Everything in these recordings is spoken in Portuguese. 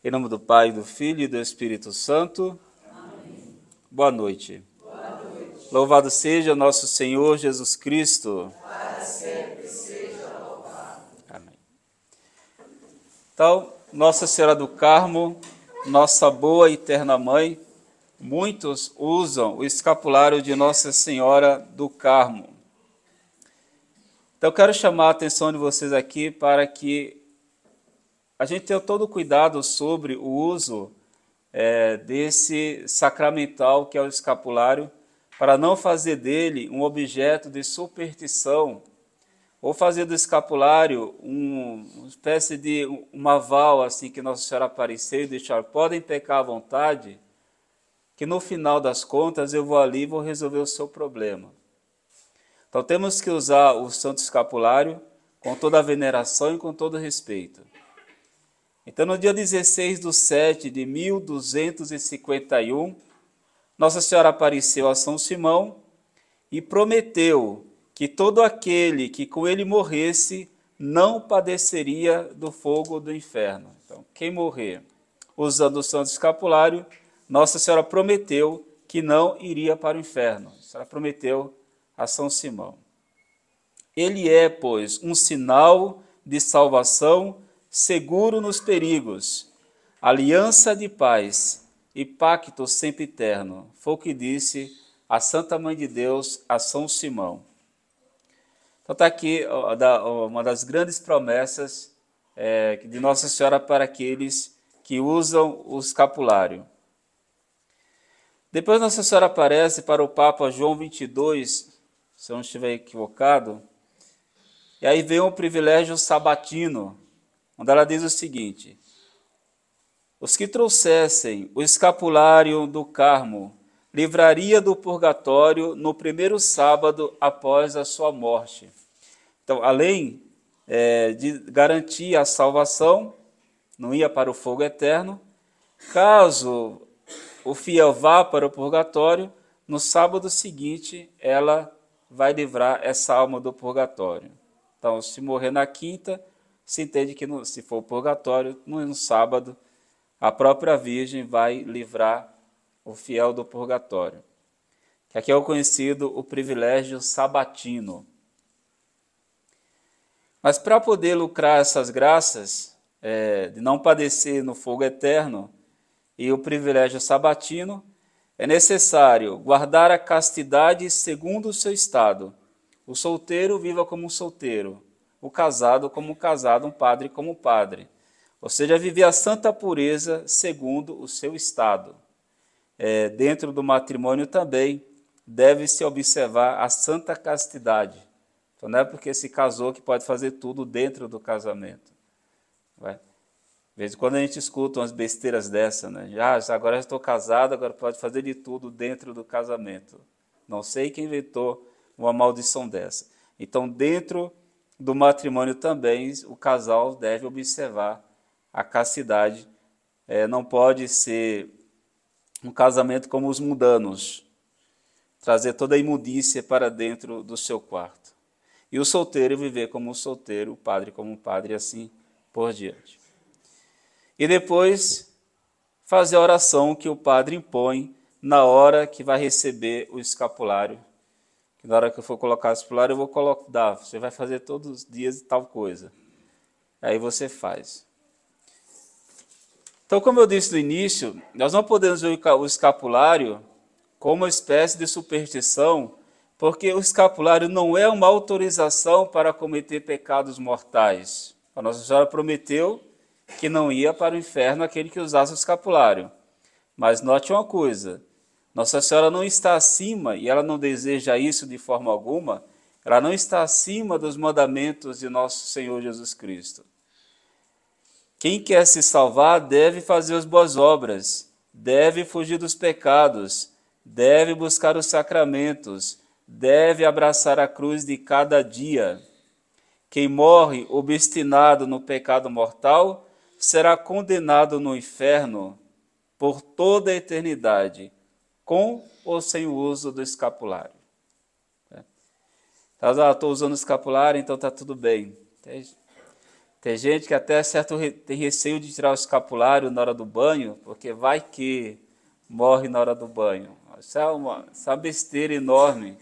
Em nome do Pai, do Filho e do Espírito Santo. Amém. Boa noite. Boa noite. Louvado seja nosso Senhor Jesus Cristo. Para sempre seja louvado. Amém. Então, Nossa Senhora do Carmo, nossa boa e eterna mãe, muitos usam o escapulário de Nossa Senhora do Carmo. Então, eu quero chamar a atenção de vocês aqui para que a gente tenha todo o cuidado sobre o uso desse sacramental que é o escapulário, para não fazer dele um objeto de superstição, ou fazer do escapulário uma espécie de um aval assim que Nossa Senhora apareceu e deixar, podem pecar à vontade, que no final das contas eu vou ali e vou resolver o seu problema. Então temos que usar o santo escapulário com toda a veneração e com todo o respeito. Então, no dia 16/7/1251, Nossa Senhora apareceu a São Simão e prometeu que todo aquele que com ele morresse não padeceria do fogo do inferno. Então, quem morrer usando o santo escapulário, Nossa Senhora prometeu que não iria para o inferno. A Senhora prometeu a São Simão. Ele é, pois, um sinal de salvação seguro nos perigos, aliança de paz e pacto sempre eterno. Foi o que disse a Santa Mãe de Deus a São Simão. Então está aqui uma das grandes promessas de Nossa Senhora para aqueles que usam o escapulário. Depois Nossa Senhora aparece para o Papa João XXII, se eu não estiver equivocado, e aí vem o privilégio sabatino, onde ela diz o seguinte: os que trouxessem o escapulário do Carmo livraria do purgatório no primeiro sábado após a sua morte. Então, além de garantir a salvação, não ia para o fogo eterno, caso o fiel vá para o purgatório, no sábado seguinte ela vai livrar essa alma do purgatório. Então, se morrer na quinta, se entende que se for o purgatório, no sábado, a própria Virgem vai livrar o fiel do purgatório. Que aqui é o conhecido o privilégio sabatino. Mas para poder lucrar essas graças, de não padecer no fogo eterno, e o privilégio sabatino, é necessário guardar a castidade segundo o seu estado. O solteiro viva como um solteiro, o casado como um casado, um padre como um padre. Ou seja, viver a santa pureza segundo o seu estado. Dentro do matrimônio também deve-se observar a santa castidade. Então não é porque se casou que pode fazer tudo dentro do casamento. De vez em quando a gente escuta umas besteiras dessa, né? Agora já estou casado, agora pode fazer de tudo dentro do casamento. Não sei quem inventou uma maldição dessa. Então, dentro do matrimônio também, o casal deve observar a castidade. Não pode ser um casamento como os mundanos, trazer toda a imundícia para dentro do seu quarto. E o solteiro viver como um solteiro, o padre como um padre, e assim por diante. E depois, fazer a oração que o padre impõe na hora que vai receber o escapulário. Que na hora que eu for colocar o escapulário, eu vou colocar, você vai fazer todos os dias tal coisa. Aí você faz. Então, como eu disse no início, nós não podemos ver o escapulário como uma espécie de superstição, porque o escapulário não é uma autorização para cometer pecados mortais. A Nossa Senhora prometeu que não ia para o inferno aquele que usasse o escapulário. Mas note uma coisa, Nossa Senhora não está acima, e ela não deseja isso de forma alguma, ela não está acima dos mandamentos de nosso Senhor Jesus Cristo. Quem quer se salvar deve fazer as boas obras, deve fugir dos pecados, deve buscar os sacramentos, deve abraçar a cruz de cada dia. Quem morre obstinado no pecado mortal será condenado no inferno por toda a eternidade, com ou sem o uso do escapulário. Estou usando o escapulário, então está tudo bem. Tem gente que até tem receio de tirar o escapulário na hora do banho, porque vai que morre na hora do banho. Isso é uma besteira enorme.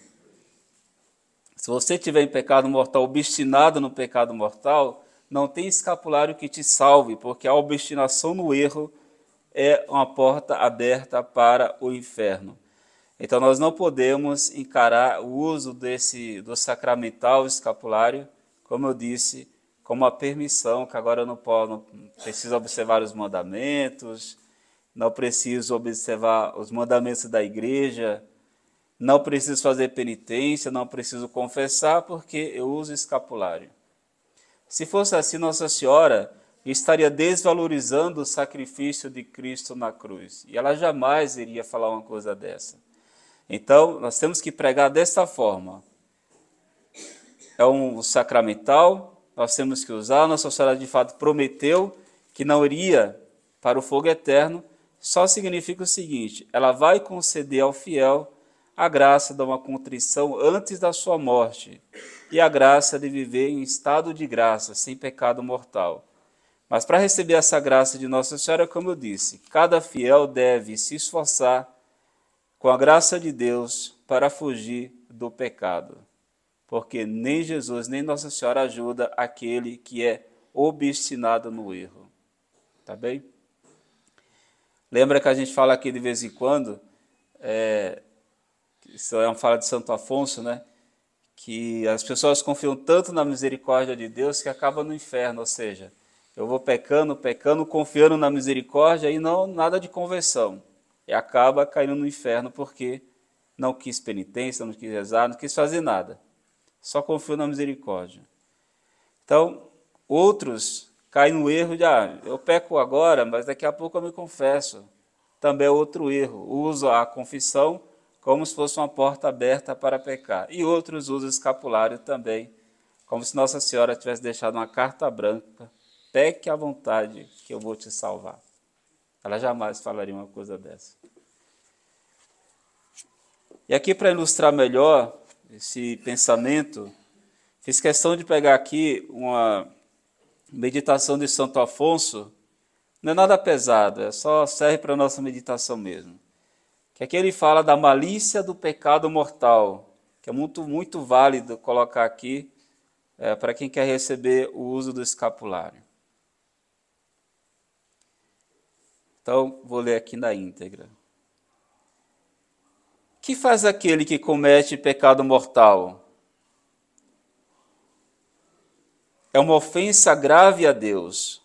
Se você estiver em pecado mortal, obstinado no pecado mortal, não tem escapulário que te salve, porque a obstinação no erro é uma porta aberta para o inferno. Então nós não podemos encarar o uso do sacramental escapulário, como eu disse, como uma permissão, que agora eu não preciso observar os mandamentos, não preciso observar os mandamentos da igreja, não preciso fazer penitência, não preciso confessar, porque eu uso escapulário. Se fosse assim, Nossa Senhora estaria desvalorizando o sacrifício de Cristo na cruz. E ela jamais iria falar uma coisa dessa. Então, nós temos que pregar dessa forma. É um sacramental, nós temos que usar. Nossa Senhora, de fato, prometeu que não iria para o fogo eterno. Só significa o seguinte: ela vai conceder ao fiel a graça de uma contrição antes da sua morte e a graça de viver em estado de graça, sem pecado mortal. Mas para receber essa graça de Nossa Senhora, como eu disse, cada fiel deve se esforçar com a graça de Deus para fugir do pecado. Porque nem Jesus, nem Nossa Senhora ajuda aquele que é obstinado no erro. Tá bem? Lembra que a gente fala aqui de vez em quando, isso é uma fala de Santo Afonso, né? Que as pessoas confiam tanto na misericórdia de Deus que acabam no inferno, ou seja, eu vou pecando, confiando na misericórdia e não nada de conversão. E acaba caindo no inferno porque não quis penitência, não quis rezar, não quis fazer nada. Só confiou na misericórdia. Então, outros caem no erro de, eu peco agora, mas daqui a pouco eu me confesso. Também é outro erro. Usa a confissão como se fosse uma porta aberta para pecar. E outros usam o escapulário também, como se Nossa Senhora tivesse deixado uma carta branca. Peque à vontade que eu vou te salvar. Ela jamais falaria uma coisa dessa. E aqui, para ilustrar melhor esse pensamento, fiz questão de pegar aqui uma meditação de Santo Afonso. Não é nada pesado, só serve para a nossa meditação mesmo. Que aqui ele fala da malícia do pecado mortal, que é muito, muito válido colocar aqui para quem quer receber o uso do escapulário. Então, vou ler aqui na íntegra. Que faz aquele que comete pecado mortal? É uma ofensa grave a Deus.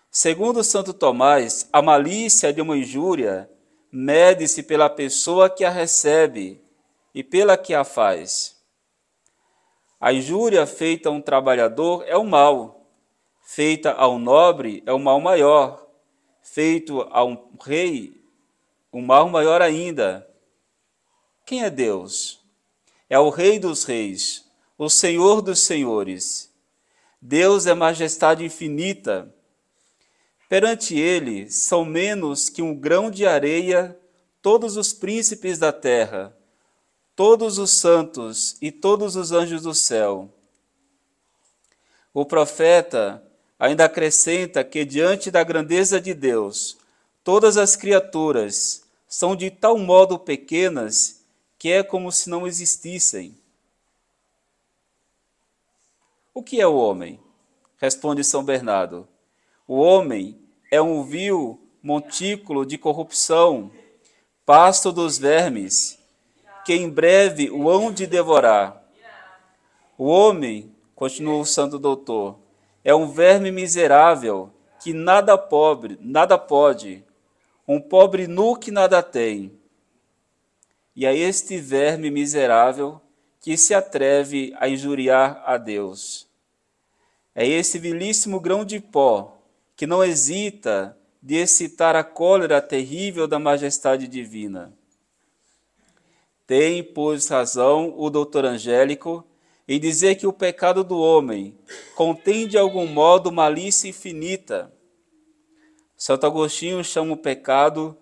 Segundo Santo Tomás, a malícia de uma injúria mede-se pela pessoa que a recebe e pela que a faz. A injúria feita a um trabalhador é o mal, feita a um nobre é o mal maior, feito a um rei, um mal maior ainda. Quem é Deus? É o Rei dos Reis, o Senhor dos Senhores. Deus é majestade infinita. Perante ele são menos que um grão de areia todos os príncipes da terra, todos os santos e todos os anjos do céu. O profeta ainda acrescenta que, diante da grandeza de Deus, todas as criaturas são de tal modo pequenas que é como se não existissem. O que é o homem? Responde São Bernardo. O homem é um vil montículo de corrupção, pasto dos vermes, que em breve o hão de devorar. O homem, continuou o santo doutor, é um verme miserável que nada pode, um pobre nu que nada tem. E a este verme miserável que se atreve a injuriar a Deus. É esse vilíssimo grão de pó que não hesita de excitar a cólera terrível da majestade divina. Tem, pois, razão o doutor Angélico em dizer que o pecado do homem contém de algum modo malícia infinita. Santo Agostinho chama o pecado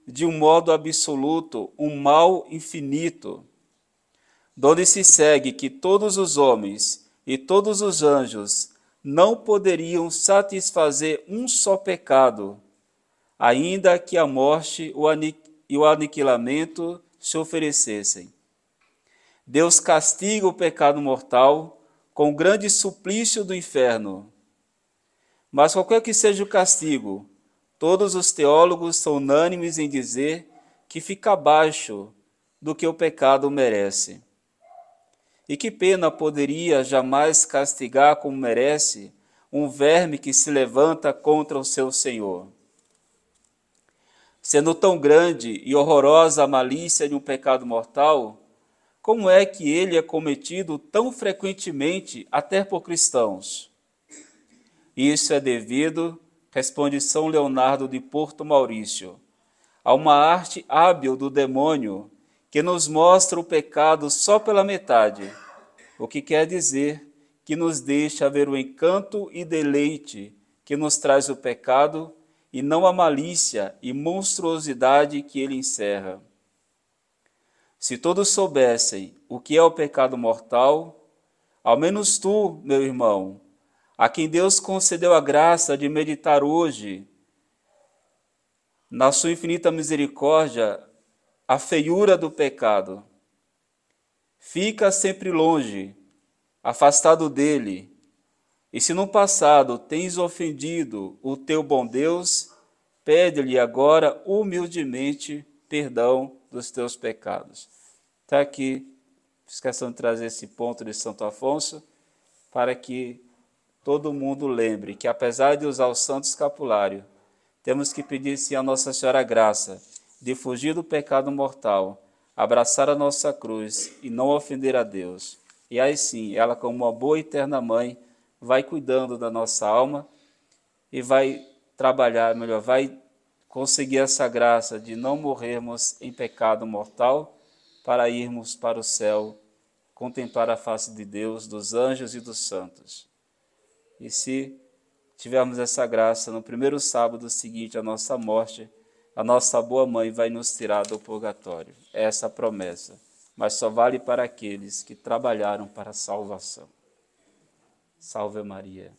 de um modo absoluto, um mal infinito, donde se segue que todos os homens e todos os anjos não poderiam satisfazer um só pecado, ainda que a morte e o aniquilamento se oferecessem. Deus castiga o pecado mortal com o grande suplício do inferno. Mas qualquer que seja o castigo, todos os teólogos são unânimes em dizer que fica abaixo do que o pecado merece. E que pena poderia jamais castigar como merece um verme que se levanta contra o seu Senhor? Sendo tão grande e horrorosa a malícia de um pecado mortal, como é que ele é cometido tão frequentemente até por cristãos? Isso é devido, responde São Leonardo de Porto Maurício, a uma arte hábil do demônio que nos mostra o pecado só pela metade, o que quer dizer que nos deixa ver o encanto e deleite que nos traz o pecado e não a malícia e monstruosidade que ele encerra. Se todos soubessem o que é o pecado mortal, ao menos tu, meu irmão, a quem Deus concedeu a graça de meditar hoje, na sua infinita misericórdia, a feiura do pecado, fica sempre longe, afastado dele. E se no passado tens ofendido o teu bom Deus, pede-lhe agora humildemente perdão dos teus pecados. Está aqui, fiz questão de trazer esse ponto de Santo Afonso, para que todo mundo lembre que, apesar de usar o Santo Escapulário, temos que pedir sim a Nossa Senhora a graça de fugir do pecado mortal, abraçar a nossa cruz e não ofender a Deus. E aí sim, ela, como uma boa e eterna mãe, vai cuidando da nossa alma e vai trabalhar, melhor, vai conseguir essa graça de não morrermos em pecado mortal para irmos para o céu, contemplar a face de Deus, dos anjos e dos santos. E se tivermos essa graça, no primeiro sábado seguinte à nossa morte, a nossa boa mãe vai nos tirar do purgatório. É essa a promessa, mas só vale para aqueles que trabalharam para a salvação. Salve Maria.